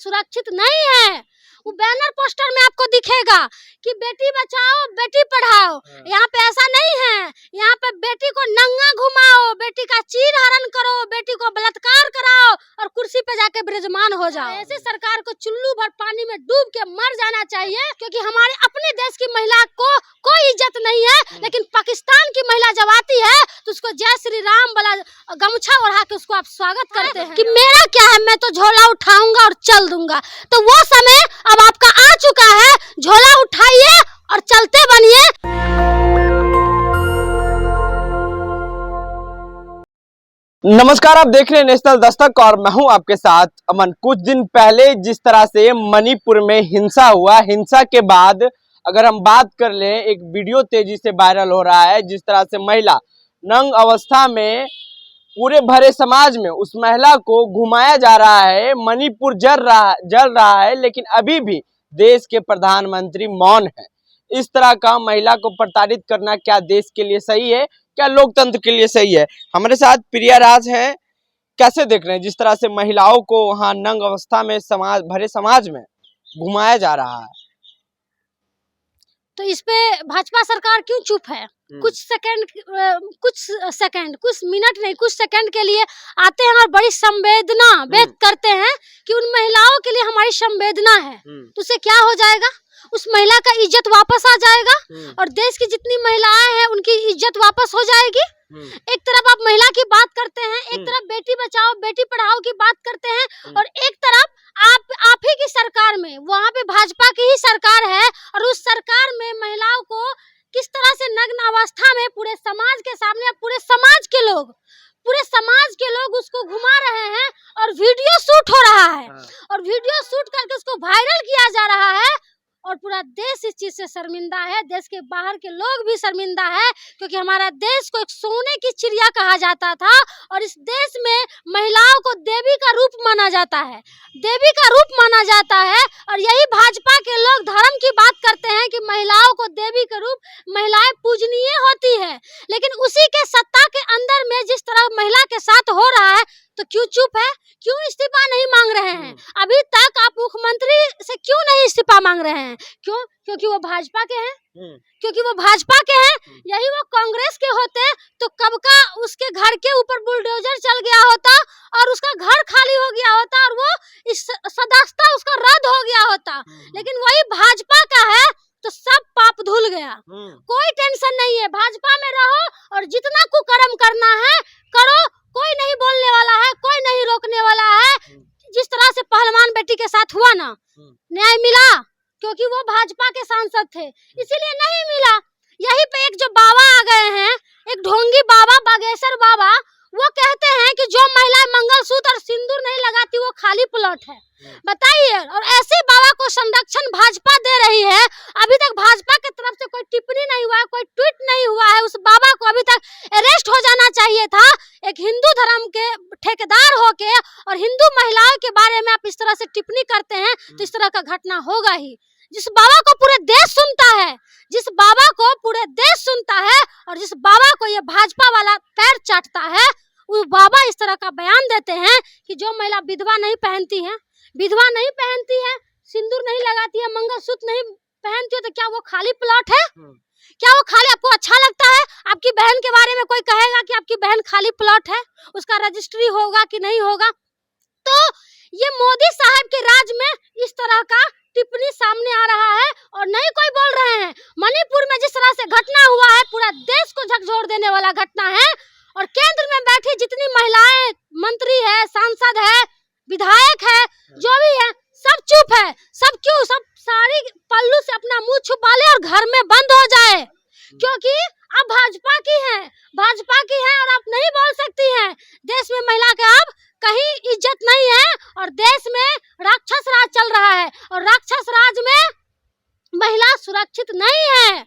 सुरक्षित नहीं है। वो बैनर पोस्टर में आपको दिखेगा कि बेटी बचाओ बेटी पढ़ाओ। यहाँ पे ऐसा नहीं है। यहाँ पे बेटी को नंगा घुमाओ, बेटी का चीर हरण करो, बेटी को बलात्कार कराओ और कुर्सी पे जाके विराजमान हो जाओ। ऐसे सरकार को चुल्लू भर पानी में डूब के मर जाना चाहिए, क्योंकि हमारे अपने देश की महिला को कोई इज्जत नहीं है। लेकिन पाकिस्तान की महिला जब आती है तो उसको जय श्री राम वाला गमछा ओढ़ा के उसको आप स्वागत करते हैं कि मेरा क्या है, मैं तो झोला उठाऊंगा और चल दूंगा। तो वो समय अब आपका आ चुका है, झोला उठाइए और चलते बनिए। नमस्कार, आप देख रहे हैं नेशनल दस्तक और मैं हूं आपके साथ अमन। कुछ दिन पहले जिस तरह से मणिपुर में हिंसा हुआ, हिंसा के बाद अगर हम बात कर लें, एक वीडियो तेजी से वायरल हो रहा है जिस तरह से महिला नंग अवस्था में पूरे भरे समाज में उस महिला को घुमाया जा रहा है। मणिपुर जल रहा है, लेकिन अभी भी देश के प्रधानमंत्री मौन है। इस तरह का महिला को प्रताड़ित करना क्या देश के लिए सही है, क्या लोकतंत्र के लिए सही है? हमारे साथ प्रिया राज है। कैसे देख रहे हैं जिस तरह से महिलाओं को वहां नंग अवस्था में भरे समाज में घुमाया जा रहा है? तो इस पे भाजपा सरकार क्यों चुप है? कुछ मिनट नहीं, कुछ सेकंड के लिए आते हैं और बड़ी संवेदना व्यक्त करते हैं कि उन महिलाओं के लिए हमारी संवेदना है। तो उससे क्या हो जाएगा? उस महिला का इज्जत वापस आ जाएगा और देश की जितनी महिलाएं हैं उनकी इज्जत वापस हो जाएगी। एक तरफ आप महिला की बात करते हैं, एक तरफ बेटी बचाओ बेटी पढ़ाओ की बात करते हैं, और एक तरफ आप ही की सरकार में, वहाँ पे भाजपा की ही सरकार है और उस सरकार में महिलाओं को किस तरह से नग्न अवस्था में पूरे समाज के सामने, पूरे समाज के लोग उसको घुमा रहे हैं और वीडियो शूट हो रहा है और वीडियो शूट करके उसको वायरल किया जा रहा है। और पूरा देश इस चीज से शर्मिंदा है, देश के बाहर के लोग भी शर्मिंदा है, क्योंकि हमारा देश को एक सोने की चिड़िया कहा जाता था और इस देश में महिलाओं को देवी का रूप माना जाता है, और यही भाजपा के लोग धर्म की बात करते हैं कि महिलाओं को देवी का रूप, महिलाएं पूजनीय होती है। लेकिन उसी के सत्ता के अंदर में जिस तरह महिला के साथ हो रहा है, तो क्यों चुप है? क्यों इस्तीफा नहीं मांग रहे हैं? अभी तक आप मुख्यमंत्री से क्यों नहीं इस्तीफा मांग रहे हैं? क्यों? क्योंकि वो भाजपा के हैं। यही वो कांग्रेस के होते तो कब का उसके घर के ऊपर बुलडोजर चल गया होता और उसका घर खाली हो गया होता और वो इस सदस्यता उसका रद्द हो गया होता। लेकिन वही भाजपा का है तो सब पाप धुल गया। कोई टेंशन नहीं है, भाजपा में रहो और जितना कुकर्म करना है करो, कोई नहीं बोलने वाला है, कोई नहीं रोकने वाला है। जिस तरह से पहलवान बेटी के साथ हुआ ना, न्याय मिला क्योंकि वो भाजपा के सांसद थे, इसीलिए नहीं मिला। यही पे एक जो बाबा आ गए हैं, एक ढोंगी बाबा, बागेश्वर बाबा, वो कहते हैं कि जो महिला मंगलसूत्र और सिंदूर नहीं लगाती वो खाली प्लॉट है। बताइए, और ऐसे बाबा को संरक्षण भाजपा दे रही है। अभी तक भाजपा की तरफ से कोई टिप्पणी नहीं हुआ है, कोई ट्वीट नहीं हुआ है। उस बाबा को अभी तक अरेस्ट हो जाना चाहिए था। एक हिंदू धर्म के ठेकेदार होके और हिंदू महिलाओं के बारे में आप इस तरह से टिप्पणी करते हैं तो इस तरह का घटना होगा ही। जिस बाबा को पूरे देश सुनता है, और जिस बाबा को ये भाजपा वाला पैर चाटता है, वो बाबा इस तरह का बयान देते हैं कि जो महिला विधवा नहीं पहनती है, सिंदूर नहीं लगाती है, मंगलसूत्र नहीं पहनती है, तो क्या वो खाली प्लॉट है? क्या वो खाली? आपको अच्छा लगता है? आपकी बहन के बारे में कोई कहेगा कि आपकी बहन खाली प्लॉट है, उसका रजिस्ट्री होगा कि नहीं होगा? तो ये मोदी साहब के राज में इस तरह का टिप्पणी सामने आ रहा है और नहीं कोई बोल रहे हैं। मणिपुर में जिस तरह से घटना हुआ है, पूरा देश को झकझोर देने वाला घटना है, और केंद्र में बैठी जितनी महिलाएं, मंत्री है, सांसद है, विधायक है, जो भी है, सब चुप है। सब क्यों? सब सारी पल्लू से अपना मुंह छुपा ले और घर में बंद हो जाए, क्योंकि अब भाजपा की है और आप नहीं बोल सकती हैं। देश में महिला का अब कहीं इज्जत नहीं है और देश में राक्षस राज चल रहा है और राक्षस राज में महिला सुरक्षित नहीं है।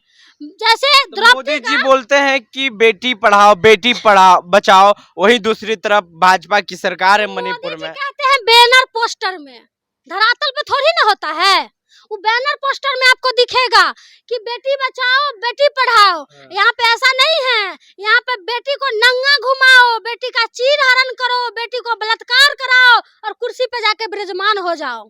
जैसे मोदी जी बोलते हैं कि बेटी पढ़ाओ बेटी बचाओ, वही दूसरी तरफ भाजपा की सरकार है मणिपुर में। कहते हैं बैनर पोस्टर में, धरातल पे थोड़ी ना होता है। वो बैनर पोस्टर में आपको दिखेगा कि बेटी बचाओ बेटी पढ़ाओ। यहाँ पे ऐसा नहीं है, यहाँ पे बेटी को नंगा घुमाओ, बेटी का चीर हरण करो, बेटी को बलात्कार कराओ और कुर्सी पे जाके विराजमान हो जाओ।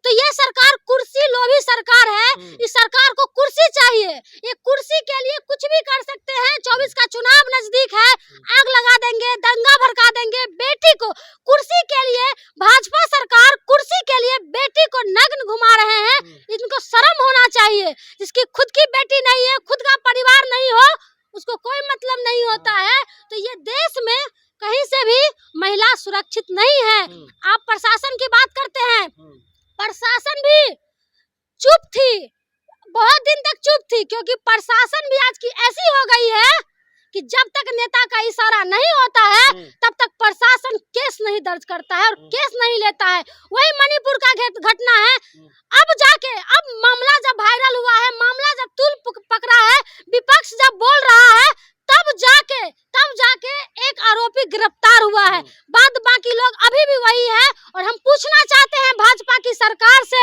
तो ये सरकार कुर्सी लोभी सरकार है। इस सरकार को कुर्सी चाहिए, ये कुर्सी के लिए कुछ भी कर सकते हैं। 24 का चुनाव नजदीक है, आग लगा देंगे, दंगा भड़का देंगे। बेटी को कुर्सी के लिए भाजपा सरकार कुर्सी के लिए बेटी को नग्न घुमा रहे हैं। इनको शर्म होना चाहिए। जिसकी खुद की बेटी नहीं है, खुद का परिवार नहीं हो, उसको कोई मतलब नहीं होता है। तो ये देश में कहीं से भी महिला सुरक्षित नहीं है। आप प्रशासन की बात करते हैं, प्रशासन भी चुप थी, बहुत दिन तक चुप थी, क्योंकि प्रशासन भी आज की ऐसी हो गई है कि जब तक नेता का इशारा नहीं होता है तब तक प्रशासन केस नहीं दर्ज करता है और केस नहीं लेता है। वही मणिपुर का घटना है। अब जाके अब मामला जब वायरल हुआ है, मामला जब तूल पकड़ा है, विपक्ष जब बोल रहा है, तब जाके एक आरोपी गिरफ्तार हुआ है। बाद बाकी लोग अभी भी वही है। और हम पूछना चाहते हैं भाजपा की सरकार से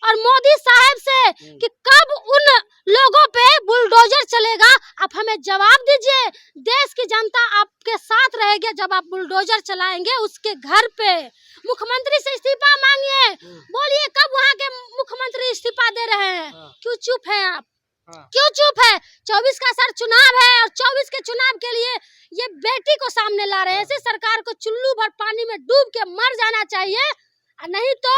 और मोदी साहब से कि कब उन लोगों पे बुलडोजर चलेगा। आप हमें जवाब दीजिए। देश की जनता आपके साथ रहेगी जब आप बुलडोजर चलाएंगे उसके घर पे। मुख्यमंत्री से इस्तीफा मांगिए, बोलिए कब वहाँ के मुख्यमंत्री इस्तीफा दे रहे हैं। क्यों चुप है आप, क्यों चुप है? 24 का सर चुनाव है और 24 के चुनाव के लिए ये बेटी को सामने ला रहे हैं। ऐसे सरकार को चुल्लू भर पानी में डूब के मर जाना चाहिए, नहीं तो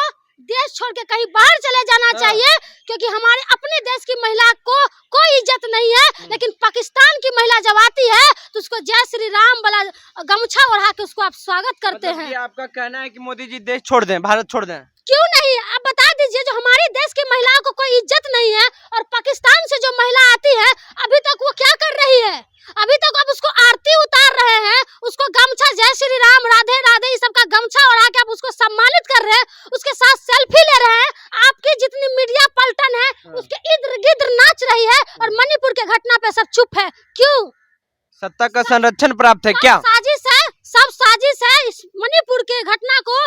देश छोड़ के कहीं बाहर चले जाना चाहिए। क्योंकि हमारे अपने देश की महिला को कोई इज्जत नहीं है, लेकिन पाकिस्तान की महिला जब आती है तो उसको जय श्री राम वाला गमछा ओढ़ा के उसको आप स्वागत करते हैं। आपका कहना है कि मोदी जी देश छोड़ दें, भारत छोड़ दें? क्यों नहीं? आप बता दीजिए, जो हमारे देश की महिलाओं को कोई इज्जत नहीं है और पाकिस्तान से जो महिला आती है अभी तक वो क्या कर रही है? अभी तक अब उसको आरती उतार रहे हैं, उसको गमछा जय श्री राम राधे राधे इस सब का गमछा ओढ़ा के आप उसको सम्मानित कर रहे हैं, उसके साथ सेल्फी ले रहे हैं। आपकी जितनी मीडिया पलटन है उसके इर्द गिर्द नाच रही है और मणिपुर के घटना पे सब चुप है। क्यों? सत्ता का संरक्षण प्राप्त है क्या? साजिश है, सब साजिश है। इस मणिपुर के घटना को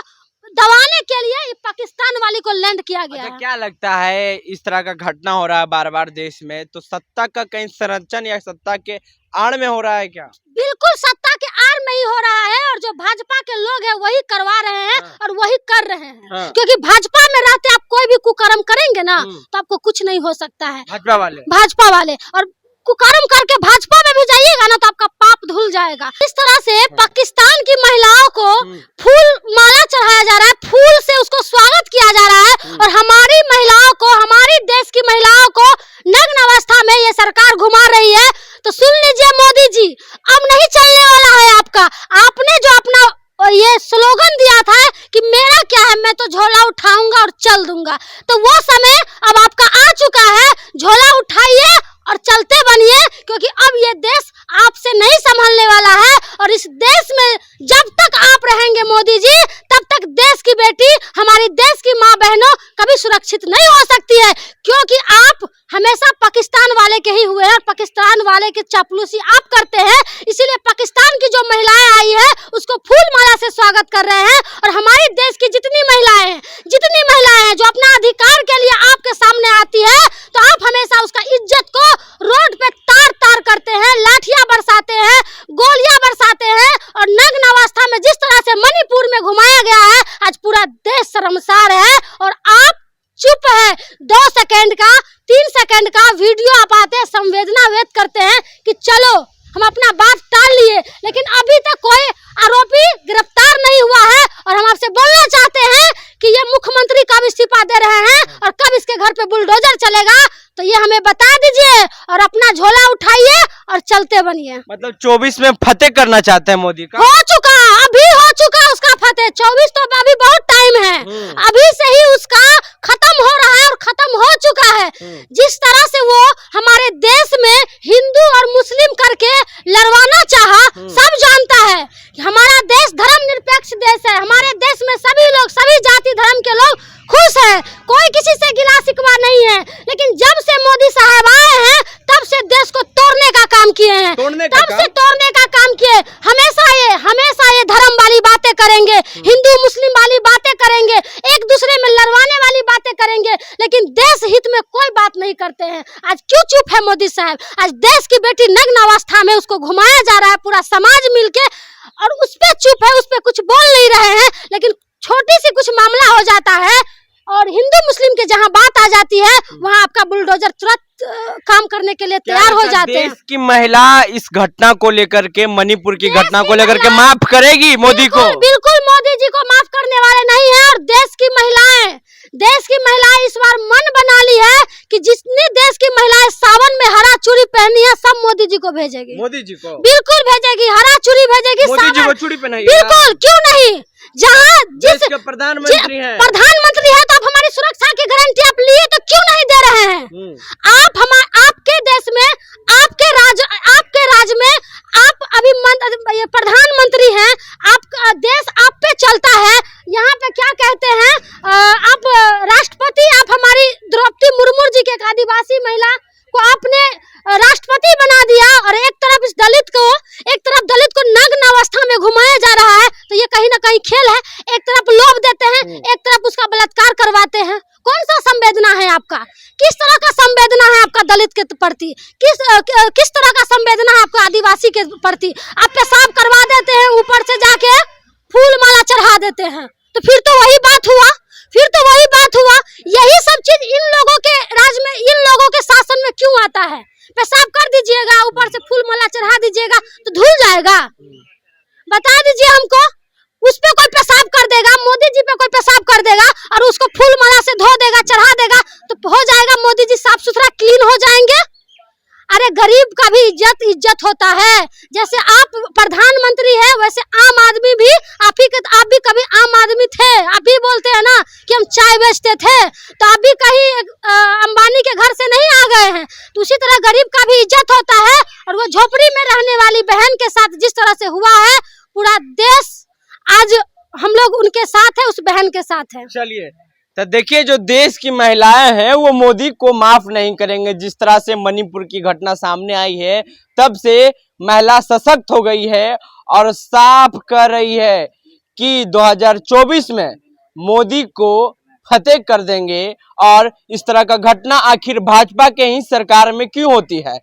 दबाने के लिए ये पाकिस्तान वाली को लैंड किया गया है। क्या लगता है इस तरह का घटना हो रहा है बार बार देश में, तो सत्ता का कहीं संरक्षण या सत्ता के आड़ में हो रहा है क्या? बिल्कुल सत्ता के आड़ में ही हो रहा है और जो भाजपा के लोग हैं वही करवा रहे हैं और वही कर रहे हैं। क्योंकि भाजपा में रहते आप कोई भी कुकर्म करेंगे ना तो आपको कुछ नहीं हो सकता है। भाजपा वाले और कुकर्म करके भाजपा में भी जाइएगा ना तो आपका पाप धुल जाएगा। इस तरह से पाकिस्तान की महिलाओं को फूल माला चढ़ाया जा रहा है, फूल से उसको स्वागत किया जा रहा है और हमारी महिलाओं को, हमारी देश की महिलाओं को नग्न अवस्था में ये सरकार घुमा रही है। तो सुन लीजिए मोदी जी, अब नहीं चलने वाला है आपका। आपने जो अपना ये स्लोगन दिया था कि मेरा क्या है, मैं तो झोला उठाऊंगा और चल दूंगा, तो वो समय अब आपका आ चुका है। झोला उठाइए और चलते बनिए, क्योंकि अब ये देश आपसे नहीं संभलने वाला है। और इस देश में जब तक आप रहेंगे मोदी जी, तब तक देश की बेटी, हमारी देश की माँ बहनों कभी सुरक्षित नहीं हो सकती है। क्योंकि आप हमेशा पाकिस्तान वाले के ही हुए हैं, पाकिस्तान वाले की चापलूसी आप करते हैं। इसीलिए पाकिस्तान की जो महिलाएं आई है उसको फूल माला से स्वागत कर रहे हैं। और हमारे देश की जितनी महिलाएं हैं जो अपना अधिकार के लिए आपके सामने आती है, तो आप हमेशा उसका इज्जत को रोड पे तार तार करते हैं, लाठियां बरसाते हैं, गोलियां बरसाते हैं। और नग्न अवस्था में जिस तरह से मणिपुर में घुमाया गया है, आज पूरा देश शर्मसार है और आप चुप है। 2 सेकंड का 3 सेकंड का वीडियो आप आते हैं, संवेदना व्यक्त करते हैं कि चलो हम अपना बात टाल लिए, लेकिन अभी तक कोई आरोपी गिरफ्तार नहीं हुआ है। और हम आपसे बोलना चाहते हैं कि ये मुख्यमंत्री कब इस्तीफा दे रहे हैं और कब इसके घर पे बुलडोजर चलेगा, तो ये हमें बता दीजिए और अपना झोला उठाइए और चलते बनिए। मतलब 24 में फतेह करना चाहते हैं मोदी का? हो चुका, अभी हो चुका उसका फतेह। 24 तो अभी बहुत टाइम है, अभी से ही उसका खत्म हो रहा है और खत्म हो चुका है। जिस तरह से वो हमारे देश में हिंदू और मुस्लिम करके लड़वाना चाहा, सब जानता है कि हमारा देश धर्मनिरपेक्ष देश है। हमारे देश में सभी लोग, सभी जाति धर्म के लोग खुश है, कोई किसी से गिला शिकवा नहीं है। लेकिन जब से मोदी साहब आए हैं तब से देश को तोड़ने का काम किए हैं, तोड़ने का काम किए। हमेशा ये धर्म वाली बातें करेंगे, हिंदू मुस्लिम वाली बातें करेंगे, एक दूसरे में लड़वाने वाली बातें करेंगे। कीजिए, लेकिन देश हित में कोई बात नहीं करते हैं। आज क्यों चुप है मोदी साहब? आज देश की बेटी नग्न अवस्था में उसको घुमाया जा रहा है, पूरा समाज मिलके, और उस पे चुप है, उस पे कुछ बोल नहीं रहे हैं। लेकिन छोटी सी कुछ मामला हो जाता है और हिंदू मुस्लिम के जहां बात आ जाती है, वहां आपका बुलडोजर तुरंत काम करने के लिए तैयार हो जाते हैं। देश की महिला इस घटना को लेकर के, मणिपुर की घटना को लेकर के माफ करेगी मोदी को? बिल्कुल मोदी जी को माफ करने वाले नहीं है। और देश की महिलाएं इस बार मन बना ली है कि जितनी देश की महिलाएं सावन में हरा चूड़ी पहनी है, सब मोदी जी को भेजेगी। मोदी जी को बिल्कुल भेजेगी, हरा चूड़ी भेजेगी। मोदी जी को चूड़ी पहनाई? बिल्कुल, क्यों नहीं? जहाँ जिस प्रधानमंत्री है तो आप हमारी सुरक्षा की गारंटी आप लिए तो क्यों नहीं दे रहे हैं? आपके देश में, आपके राज में आप अभी प्रधानमंत्री हैं, आपका देश आप पे चलता है। यहाँ पे क्या कहते हैं, आप राष्ट्रपति, आप हमारी द्रौपदी मुर्मू जी के, एक आदिवासी महिला को आपने राष्ट्रपति बना दिया, और एक तरफ दलित को नग्न अवस्था में घुमाया जा रहा है। तो ये कहीं ना कहीं खेल है। एक तरफ लोभ देते हैं, एक तरफ उसका बलात्कार करवाते हैं। कौन सा संवेदना है आपका? किस तरह का संवेदना है आपका दलित के प्रति? किस तरह का संवेदना है आपका आदिवासी के प्रति? आप पेशाब करवा देते हैं, ऊपर से जाके फूल माला चढ़ा देते हैं। तो फिर तो वही बात हुआ। यही सब चीज इन लोगों के राज में, इन लोगों के शासन में क्यों आता है? पेशाब कर दीजिएगा, ऊपर से फूल माला चढ़ा दीजिएगा तो धुल जाएगा? बता दीजिए हमको। उस पे कोई पेशाब कर देगा, मोदी जी पे कोई पेशाब कर देगा और उसको फूल माला से धो देगा, चढ़ा देगा, तो हो जाएगा मोदी जी साफ सुथरा क्लीन हो जाएंगे। अरे गरीब का भी इज्जत होता है। जैसे आप प्रधानमंत्री है, वैसे आम आदमी भी, आप भी कभी आम आदमी थे। आप भी बोलते हैं ना कि हम चाय बेचते थे, तो आप भी कहीं अंबानी के घर से नहीं आ गए हैं। तो उसी तरह गरीब का भी इज्जत होता है। और वो झोपड़ी में रहने वाली बहन के साथ जिस तरह से हुआ है, पूरा देश आज हम लोग उनके साथ है, उस बहन के साथ है। चलिए, तो देखिए, जो देश की महिलाएं हैं वो मोदी को माफ नहीं करेंगे। जिस तरह से मणिपुर की घटना सामने आई है, तब से महिला सशक्त हो गई है और साफ कर रही है कि 2024 में मोदी को फतेह कर देंगे। और इस तरह का घटना आखिर भाजपा के ही सरकार में क्यों होती है?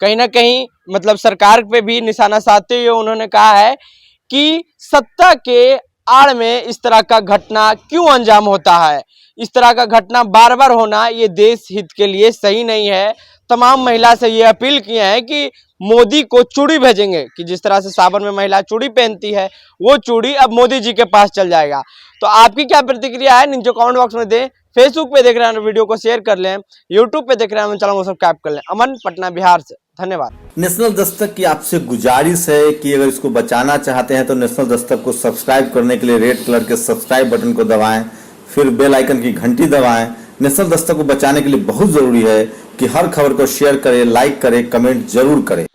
कहीं ना कहीं मतलब सरकार पे भी निशाना साधते हुए उन्होंने कहा है कि सत्ता के आड़ में इस तरह का घटना क्यों अंजाम होता है। इस तरह का घटना बार बार होना ये देश हित के लिए सही नहीं है। तमाम महिला से ये अपील किए हैं कि मोदी को चूड़ी भेजेंगे, कि जिस तरह से सावन में महिला चूड़ी पहनती है, वो चूड़ी अब मोदी जी के पास चल जाएगा। तो आपकी क्या प्रतिक्रिया है नीचे कमेंट बॉक्स में दें। फेसबुक पे देख रहे हैं वीडियो को शेयर कर लें, यूट्यूब पे देख रहे हैं चैनल को सब्सक्राइब कर लें। अमन, पटना, बिहार से, धन्यवाद। नेशनल दस्तक की आपसे गुजारिश है कि अगर इसको बचाना चाहते हैं तो नेशनल दस्तक को सब्सक्राइब करने के लिए रेड कलर के सब्सक्राइब बटन को दबाएं, फिर बेल आइकन की घंटी दबाएं। नेशनल दस्तक को बचाने के लिए बहुत जरूरी है कि हर खबर को शेयर करें, लाइक करें, कमेंट जरूर करें।